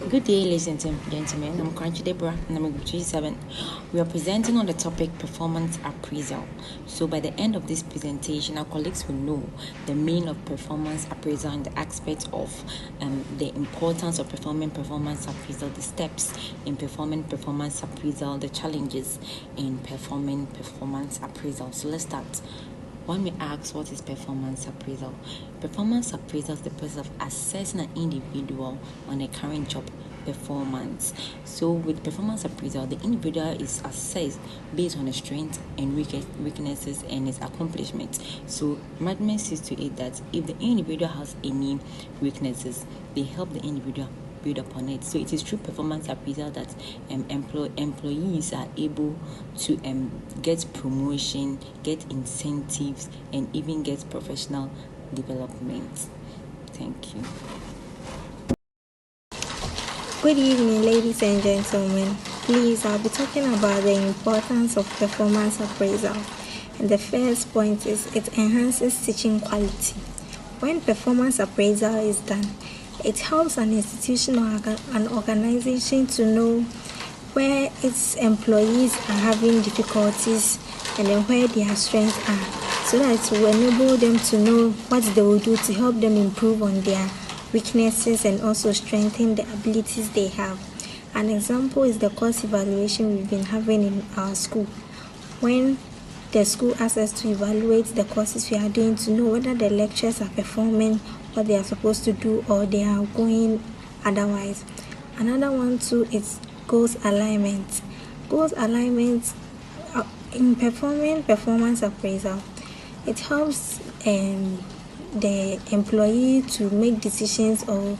Good day, ladies and gentlemen. I'm Crunchy Deborah, and I'm in G7. We are presenting on the topic performance appraisal. So, by the end of this presentation, our colleagues will know the meaning of performance appraisal and the aspects of the importance of performing performance appraisal, the steps in performing performance appraisal, the challenges in performing performance appraisal. So, let's start. One may ask, what is performance appraisal? Performance appraisal is the process of assessing an individual on a current job performance. So with performance appraisal, the individual is assessed based on his strengths and weaknesses and his accomplishments. So management sees to it that if the individual has any weaknesses, they help the individual build upon it. So it is through performance appraisal that employees are able to get promotion, get incentives, and even get professional development. Thank you. Good evening, ladies and gentlemen. Please, I'll be talking about the importance of performance appraisal. And the first point is it enhances teaching quality. When performance appraisal is done, it helps an institution or an organization to know where its employees are having difficulties and then where their strengths are, so that it will enable them to know what they will do to help them improve on their weaknesses and also strengthen the abilities they have. An example is the course evaluation we've been having in our school. When the school asks us to evaluate the courses we are doing to know whether the lecturers are performing what they are supposed to do or they are going otherwise. Another one too is goals alignment. Goals alignment in performing performance appraisal, it helps the employee to make decisions or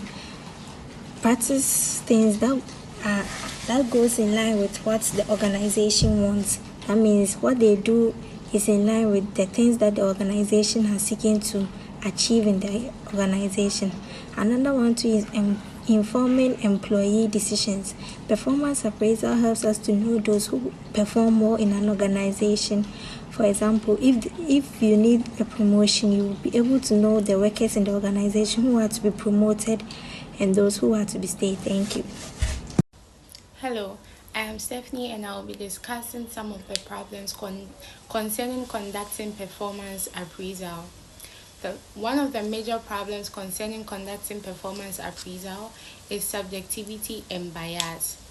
practice things that goes in line with what the organization wants. That means what they do is in line with the things that the organization has seeking to achieve in the organization. Another one too is informing employee decisions. Performance appraisal helps us to know those who perform more in an organization. For example, if you need a promotion, you will be able to know the workers in the organization who are to be promoted and those who are to be stayed. Thank you. Hello, I am Stephanie and I will be discussing some of the problems concerning conducting performance appraisal. One of the major problems concerning conducting performance appraisal is subjectivity and bias.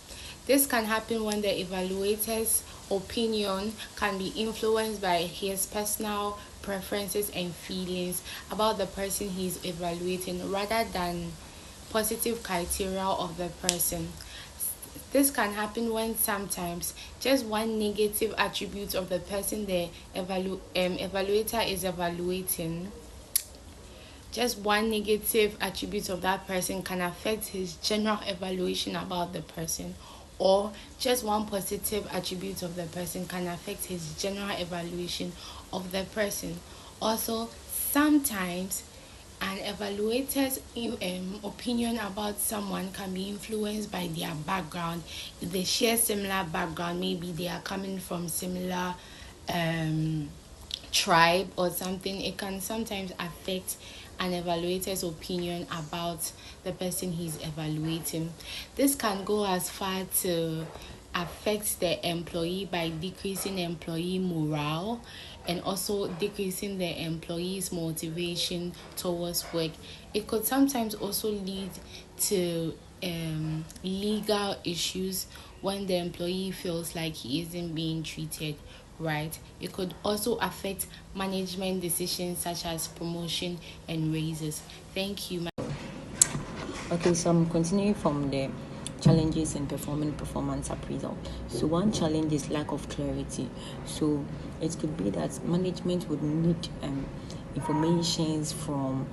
This can happen when the evaluator's opinion can be influenced by his personal preferences and feelings about the person he's evaluating rather than positive criteria of the person. This can happen when sometimes just one negative attribute of the person the evaluator is evaluating, just one negative attribute of that person can affect his general evaluation about the person, or just one positive attribute of the person can affect his general evaluation of the person. Also, sometimes an evaluator's opinion about someone can be influenced by their background. If they share similar background, maybe they are coming from similar tribe or something, it can sometimes affect an evaluator's opinion about the person he's evaluating. This can go as far to affect the employee by decreasing employee morale and also decreasing the employee's motivation towards work. It could sometimes also lead to legal issues when the employee feels like he isn't being treated right. It could also affect management decisions such as promotion and raises. Thank you. Okay, so I'm continuing from the challenges in performing performance appraisal. So one challenge is lack of clarity. So it could be that management would need informations from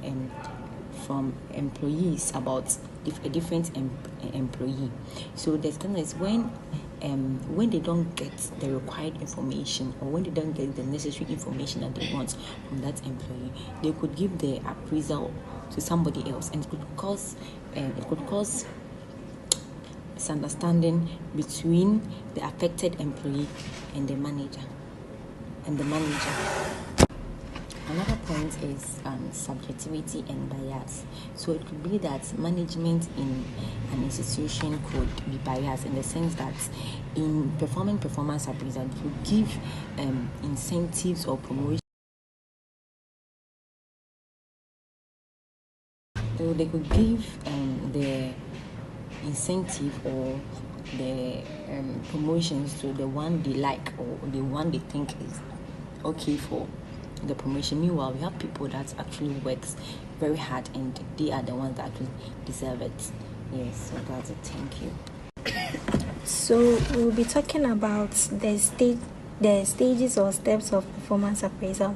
employees about a different employee. So the thing is when they don't get the required information or when they don't get the necessary information that they want from that employee, they could give the appraisal to somebody else, and it could cause misunderstanding between the affected employee and the manager. Another point is subjectivity and bias. So it could be that management in an institution could be biased in the sense that in performing performance appraisal, it would give incentives or promotion. So they could give the incentive or the promotions to the one they like or the one they think is okay for the promotion. Meanwhile, we have people that actually works very hard and they are the ones that actually deserve it. Yes, so that's it. Thank you. So we'll be talking about the stages or steps of performance appraisal.